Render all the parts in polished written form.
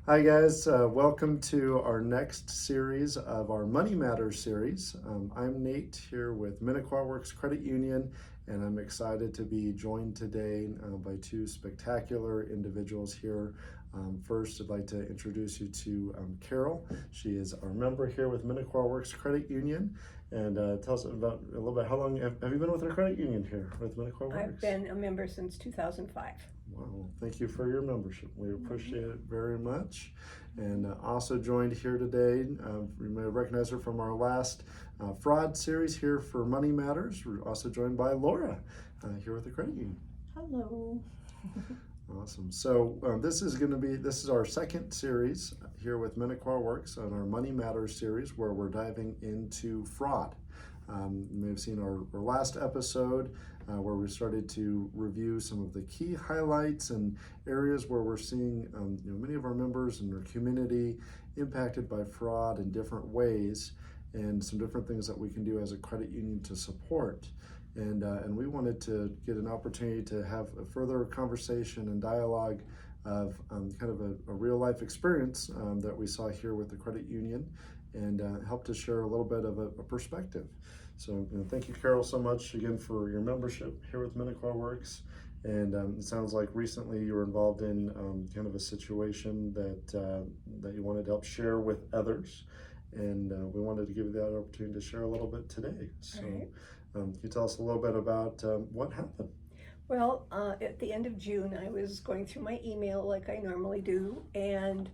Hi guys, welcome to our next series of our Money Matters series. I'm Nate here with Minnequa Works Credit Union, and I'm excited to be joined today by two spectacular individuals here. First, I'd like to introduce you to Carol. She is our member here with Minnequa Works Credit Union, and tell us about a little bit. How long have you been with our credit union here with Minnequa Works? I've been a member since 2005. Wow, thank you for your membership. We appreciate it very much. And also joined here today, you may recognize her from our last fraud series here for Money Matters. We're also joined by Laura here with the credit union. Hello. Awesome. So this is our second series here with Minnequa Works on our Money Matters series, where we're diving into fraud. You may have seen our last episode where we started to review some of the key highlights and areas where we're seeing many of our members and our community impacted by fraud in different ways, and some different things that we can do as a credit union to support. And we wanted to get an opportunity to have a further conversation and dialogue of kind of a real life experience that we saw here with the credit union, and help to share a little bit of a perspective. So thank you, Carol, so much again for your membership here with Minnequa Works. And it sounds like recently you were involved in kind of a situation that you wanted to help share with others. And we wanted to give you that opportunity to share a little bit today. So Right. can you tell us a little bit about what happened? Well, at the end of June, I was going through my email like I normally do, and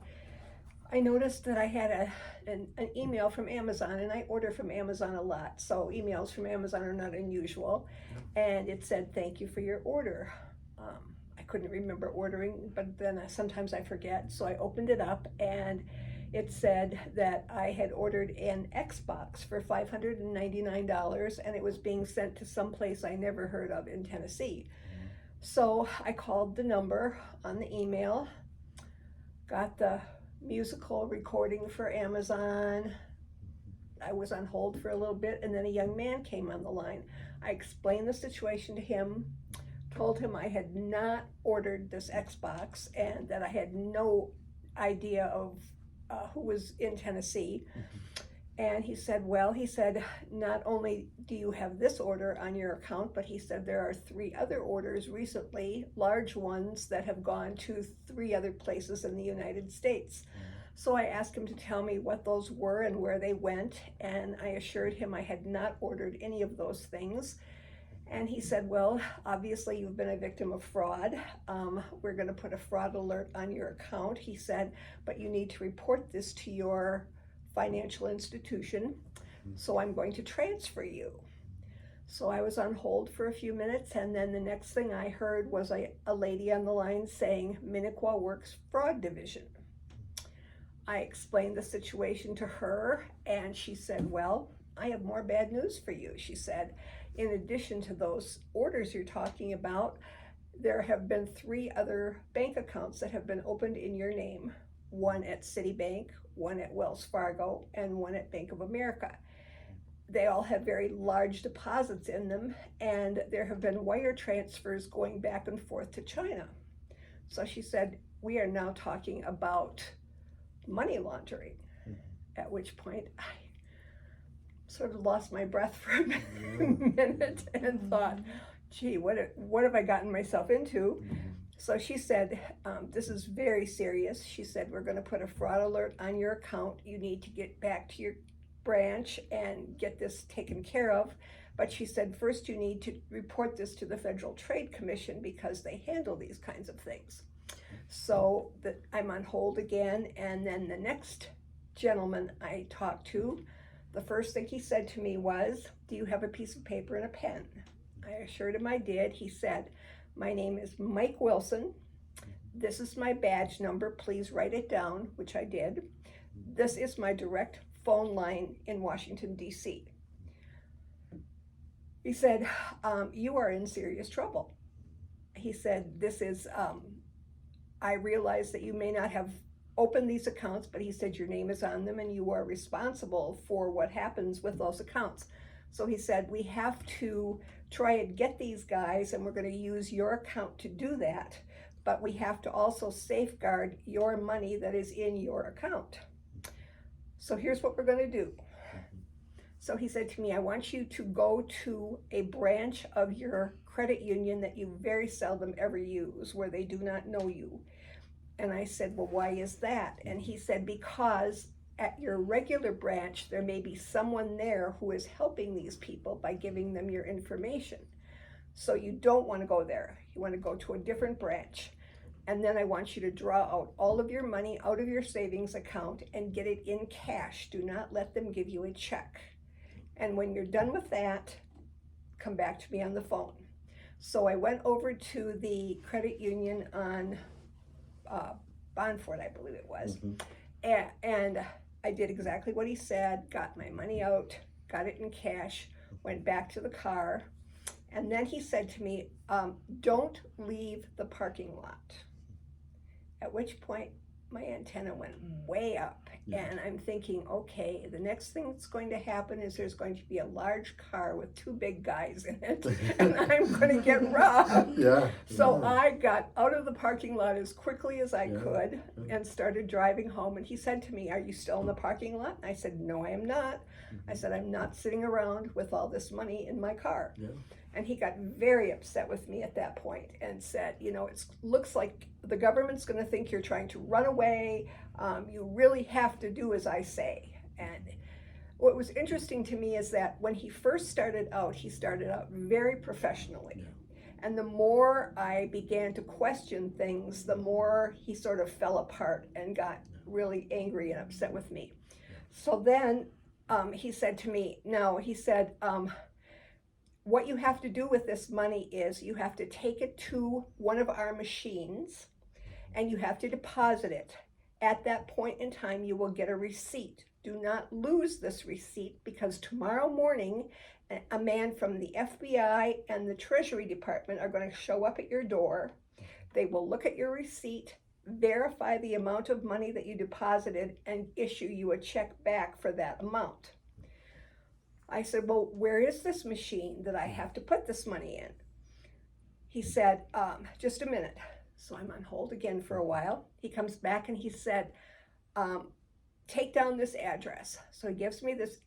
I noticed that I had an email from Amazon, and I order from Amazon a lot, so emails from Amazon are not unusual. And it said, "Thank you for your order." I couldn't remember ordering, but then sometimes I forget, so I opened it up, and it said that I had ordered an Xbox for $599, and it was being sent to some place I never heard of in Tennessee. So I called the number on the email, got the musical recording for Amazon. I was on hold for a little bit, and then a young man came on the line. I explained the situation to him, told him I had not ordered this Xbox and that I had no idea of who was in Tennessee. And he said, not only do you have this order on your account, but he said there are 3 other orders recently, large ones that have gone to 3 other places in the United States. So I asked him to tell me what those were and where they went, and I assured him I had not ordered any of those things. And he said, well, obviously you've been a victim of fraud. We're going to put a fraud alert on your account. He said, but you need to report this to your financial institution, so I'm going to transfer you. So I was on hold for a few minutes, and then the next thing I heard was a lady on the line saying, Minnequa Works Fraud Division. I explained the situation to her, and she said, well, I have more bad news for you. She said, in addition to those orders you're talking about, there have been 3 other bank accounts that have been opened in your name, one at Citibank, one at Wells Fargo, and one at Bank of America. They all have very large deposits in them, and there have been wire transfers going back and forth to China. So she said, we are now talking about money laundering, at which point I sort of lost my breath for a minute and thought, gee, what have I gotten myself into? So she said, this is very serious. She said, we're going to put a fraud alert on your account. You need to get back to your branch and get this taken care of. But she said, first you need to report this to the Federal Trade Commission because they handle these kinds of things. So I'm on hold again, and then the next gentleman I talked to, the first thing he said to me was, do you have a piece of paper and a pen? I assured him I did. He said, my name is Mike Wilson. This is my badge number. Please write it down, which I did. This is my direct phone line in Washington, D.C. He said, you are in serious trouble. He said, I realize that you may not have opened these accounts, but he said your name is on them and you are responsible for what happens with those accounts. So he said, we have to try and get these guys, and we're going to use your account to do that. but we have to also safeguard your money that is in your account. So here's what we're going to do. So he said to me, I want you to go to a branch of your credit union that you very seldom ever use, where they do not know you. And I said, well, why is that? And he said, because at your regular branch, there may be someone there who is helping these people by giving them your information. So you don't want to go there. You want to go to a different branch. And then I want you to draw out all of your money out of your savings account and get it in cash. Do not let them give you a check. And when you're done with that, come back to me on the phone. So I went over to the credit union on Bonfort, I believe it was. And I did exactly what he said, got my money out, got it in cash, went back to the car. And then he said to me, don't leave the parking lot. At which point my antenna went way up. And I'm thinking, okay, the next thing that's going to happen is there's going to be a large car with two big guys in it, and I'm going to get robbed. So I got out of the parking lot as quickly as I could and started driving home. And he said to me, are you still in the parking lot? And I said, no, I am not. I said, I'm not sitting around with all this money in my car. And he got very upset with me at that point and said, you know, it looks like the government's going to think you're trying to run away. You really have to do as I say. And what was interesting to me is that when he first started out, he started out very professionally. And the more I began to question things, the more he sort of fell apart and got really angry and upset with me. So then he said to me, no, he said, what you have to do with this money is you have to take it to one of our machines and you have to deposit it. At that point in time, you will get a receipt. Do not lose this receipt, because tomorrow morning, a man from the FBI and the Treasury Department are going to show up at your door. They will look at your receipt, verify the amount of money that you deposited, and issue you a check back for that amount. I said, well, where is this machine that I have to put this money in? He said, just a minute. So I'm on hold again for a while. He comes back and he said, take down this address. So he gives me this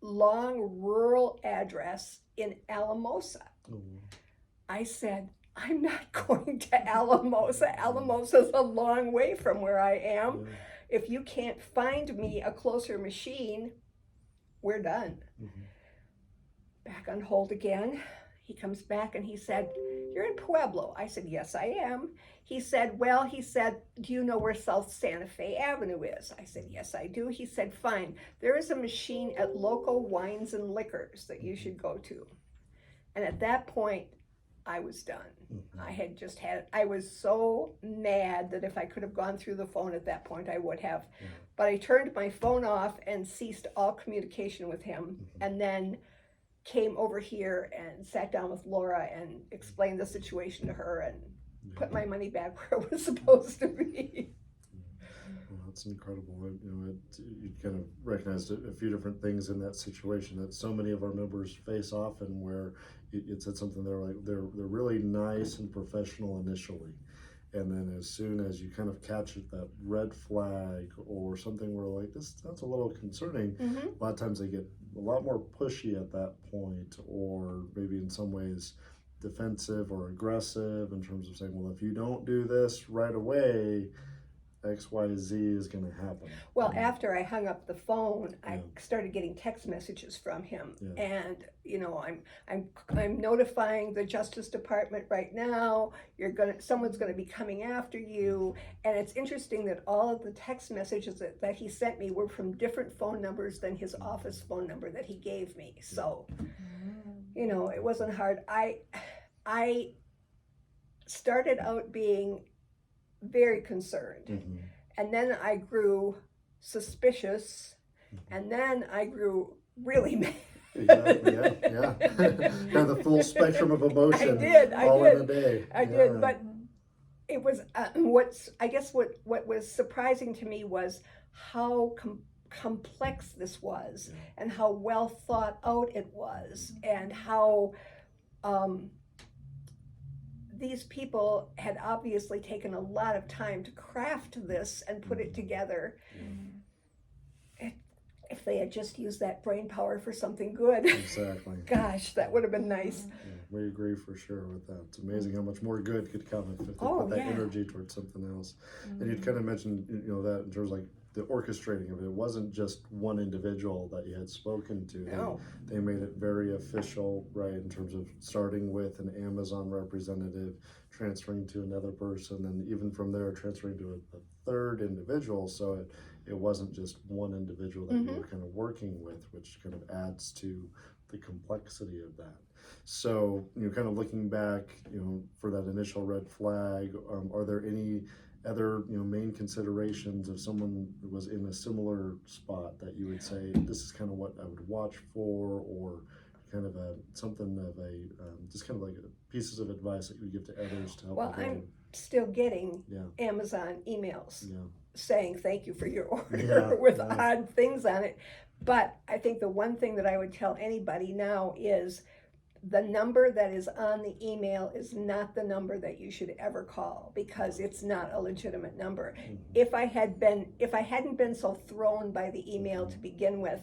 long rural address in Alamosa. I said, I'm not going to Alamosa. Alamosa's a long way from where I am. If you can't find me a closer machine, we're done. Back on hold again. He comes back and he said, you're in Pueblo. I said, yes, I am. He said, well, he said, do you know where South Santa Fe Avenue is? I said, yes, I do. He said, fine. There is a machine at Local Wines and Liquors that you should go to. And at that point, I was done. I was so mad that if I could have gone through the phone at that point, I would have. But I turned my phone off and ceased all communication with him, and then came over here and sat down with Laura and explained the situation to her and put my money back where it was supposed to be. Well, that's incredible. You kind of recognized a few different things in that situation that so many of our members face often, where it said something there like they're really nice and professional initially, and then as soon as you kind of catch that red flag or something where like that's a little concerning, a lot of times they get a lot more pushy at that point, or maybe in some ways defensive or aggressive in terms of saying, well, if you don't do this right away, XYZ is going to happen. Well, after I hung up the phone, I started getting text messages from him, and I'm notifying the Justice Department right now. Someone's going to be coming after you. And it's interesting that all of the text messages that he sent me were from different phone numbers than his office phone number that he gave me. So, it wasn't hard. I started out being very concerned, and then I grew suspicious, and then I grew really mad. Kind of the full spectrum of emotion. I did. In a day. I did, but it was what was surprising to me was how complex this was, and how well thought out it was, and how these people had obviously taken a lot of time to craft this and put it together. If they had just used that brain power for something good, Exactly. gosh, that would have been nice. Yeah, we agree for sure with that. It's amazing how much more good could come if they Oh, put that yeah. energy towards something else. And you'd kind of mentioned, that in terms of like the orchestrating of it. It wasn't just one individual that you had spoken to. No. They made it very official, right, in terms of starting with an Amazon representative, transferring to another person, and even from there transferring to a third individual. So it wasn't just one individual that you were kind of working with, which kind of adds to the complexity of that. So, kind of looking back, for that initial red flag, are there any other, main considerations if someone was in a similar spot that you would say, this is kind of what I would watch for, or kind of something of just kind of like pieces of advice that you would give to others to help? Well, I'm still getting Yeah. Amazon emails Yeah. saying thank you for your order Yeah, with yeah. odd things on it. But I think the one thing that I would tell anybody now is the number that is on the email is not the number that you should ever call, because it's not a legitimate number. If I hadn't been so thrown by the email to begin with,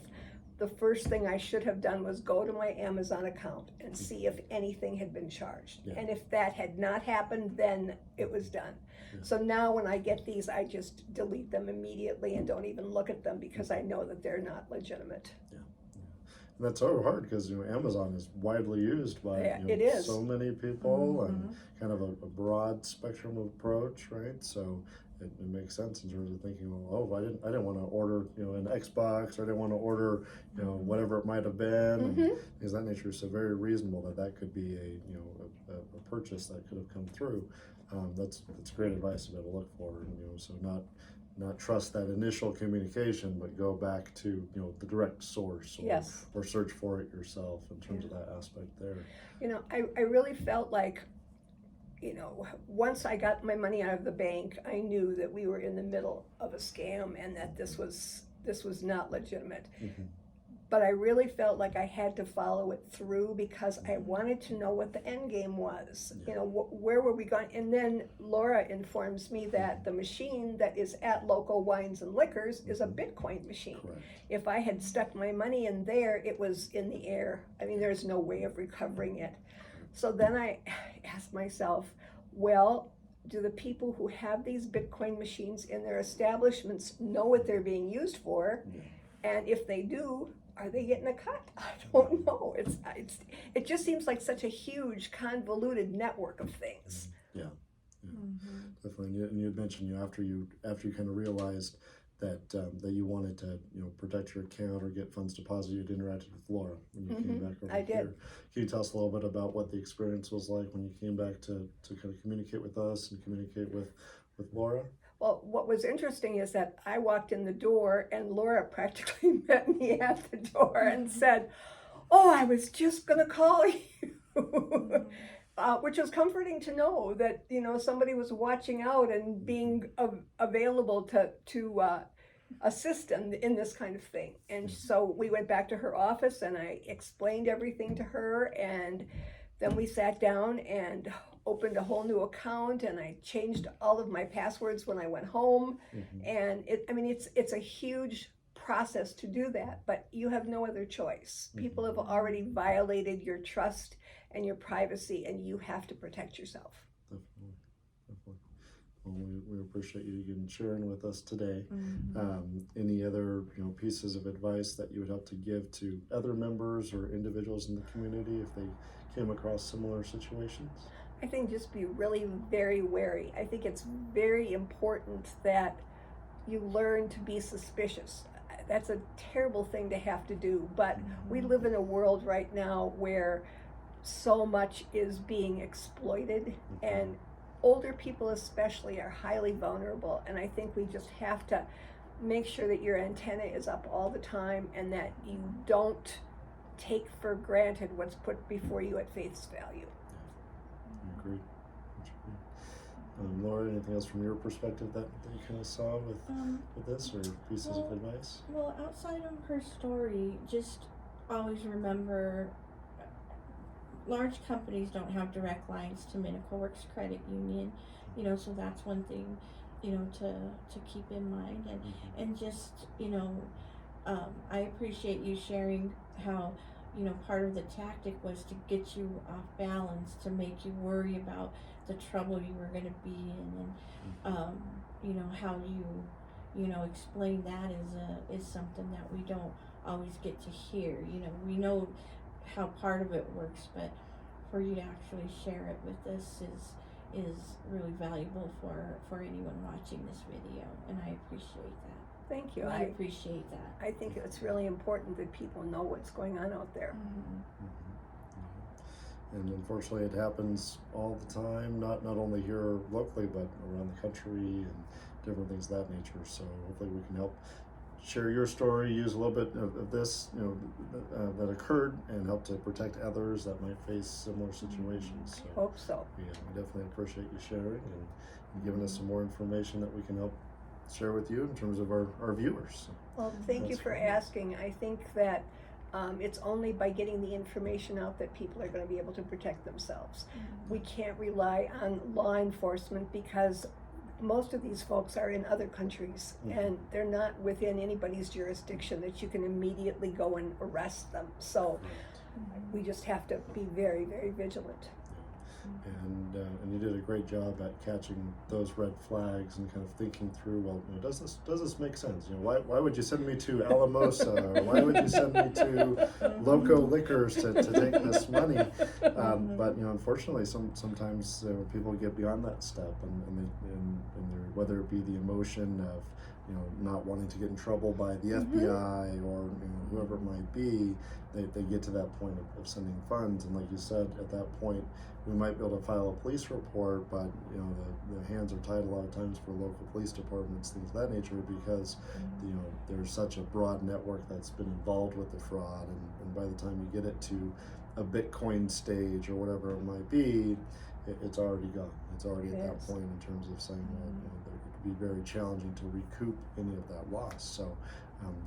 the first thing I should have done was go to my Amazon account and see if anything had been charged. Yeah. And if that had not happened, then it was done. Yeah. So now when I get these, I just delete them immediately and don't even look at them, because I know that they're not legitimate. And that's so hard because Amazon is widely used by it is. so many people and kind of a broad spectrum of approach, right? So it makes sense in terms of thinking, well, I didn't want to order an Xbox, or I didn't want to order whatever it might have been, and things of that nature. So very reasonable that could be a purchase that could have come through. That's great advice to be able to look for, and so not trust that initial communication, but go back to the direct source, or search for it yourself in terms of that aspect there. I really felt like, once I got my money out of the bank, I knew that we were in the middle of a scam and that this was not legitimate. But I really felt like I had to follow it through, because I wanted to know what the end game was. Where were we going? And then Laura informs me that the machine that is at Local Wines and Liquors is a Bitcoin machine. Correct. If I had stuck my money in there, it was in the air. I mean, there's no way of recovering it. So then I asked myself, well, do the people who have these Bitcoin machines in their establishments know what they're being used for? And if they do, are they getting a cut? I don't know. It just seems like such a huge, convoluted network of things. Yeah. Definitely. And you had mentioned after you kind of realized that you wanted to protect your account or get funds deposited, you interacted with Laura when you came back over I did. here. Can you tell us a little bit about what the experience was like when you came back to kind of communicate with us and communicate with Laura? Well, what was interesting is that I walked in the door and Laura practically met me at the door and said, "Oh, I was just going to call you." Which was comforting to know that somebody was watching out and being available to assist in this kind of thing. And so we went back to her office and I explained everything to her, and then we sat down and opened a whole new account, and I changed all of my passwords when I went home. And it's a huge process to do that, but you have no other choice. People have already violated your trust and your privacy, and you have to protect yourself. Definitely. Well, we appreciate you again sharing with us today. Any other pieces of advice that you would help to give to other members or individuals in the community if they came across similar situations? I think just be really very wary. I think it's very important that you learn to be suspicious. That's a terrible thing to have to do, but we live in a world right now where so much is being exploited, and older people especially are highly vulnerable, and I think we just have to make sure that your antenna is up all the time and that you don't take for granted what's put before you at face value. I agree. Laura, anything else from your perspective that you kind of saw with this, or pieces of advice? Well, outside of her story, just always remember large companies don't have direct lines to Minnequa Works Credit Union, so that's one thing, to keep in mind, and just, I appreciate you sharing how, part of the tactic was to get you off balance, to make you worry about the trouble you were gonna be in, and, how you explain that is something that we don't always get to hear. We know how part of it works, but for you to actually share it with us is really valuable for anyone watching this video, and I appreciate that. Thank you. I appreciate that. I think it's really important that people know what's going on out there. And unfortunately, it happens all the time, not only here locally, but around the country and different things of that nature. So hopefully we can help share your story, use a little bit of this, that occurred, and help to protect others that might face similar situations. So, Hope so. yeah, we definitely appreciate you sharing and giving us some more information that we can help share with you in terms of our viewers. Well, thank you That's for fine. asking. I think that it's only by getting the information out that people are going to be able to protect themselves. We can't rely on law enforcement because most of these folks are in other countries and they're not within anybody's jurisdiction that you can immediately go and arrest them. So we just have to be very, very vigilant. And you did a great job at catching those red flags and kind of thinking through, well, does this make sense? Why would you send me to Alamosa? Or why would you send me to Loco Liquors to take this money? But unfortunately, sometimes people get beyond that step, and whether it be the emotion of not wanting to get in trouble by the FBI or whoever it might be, they get to that point of sending funds, and like you said, at that point we might be able to file a police report, but the hands are tied a lot of times for local police departments, things of that nature, because there's such a broad network that's been involved with the fraud, and by the time you get it to a Bitcoin stage or whatever it might be, it's already gone. It's already at that point in terms of saying, well, it could be very challenging to recoup any of that loss. So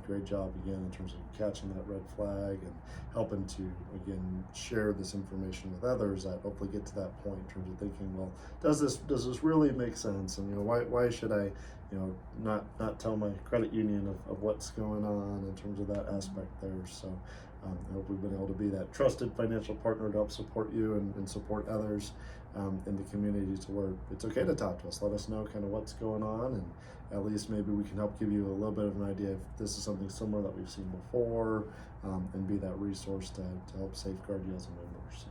great job again in terms of catching that red flag and helping to again share this information with others that hopefully get to that point in terms of thinking, well, does this really make sense? And why should I not tell my credit union of what's going on in terms of that aspect there. So I hope we've been able to be that trusted financial partner to help support you and support others in the community, to where it's okay to talk to us. Let us know kind of what's going on, and at least maybe we can help give you a little bit of an idea if this is something similar that we've seen before, and be that resource to help safeguard you as a member. So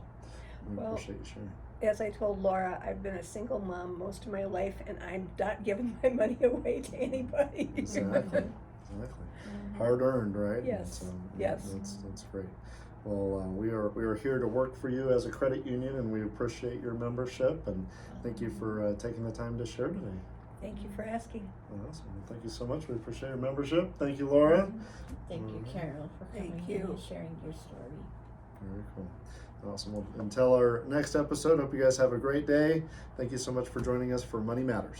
we appreciate you sharing. As I told Laura, I've been a single mom most of my life, and I'm not giving my money away to anybody. Exactly. Hard earned, right? Yes. Yes. That's great. Well, we are here to work for you as a credit union, and we appreciate your membership, and thank you for taking the time to share today. Thank you for asking. Awesome. Well, thank you so much. We appreciate your membership. Thank you, Laura. Thank you, Carol, for coming in and sharing your story. Very cool. Awesome. Well, until our next episode, hope you guys have a great day. Thank you so much for joining us for Money Matters.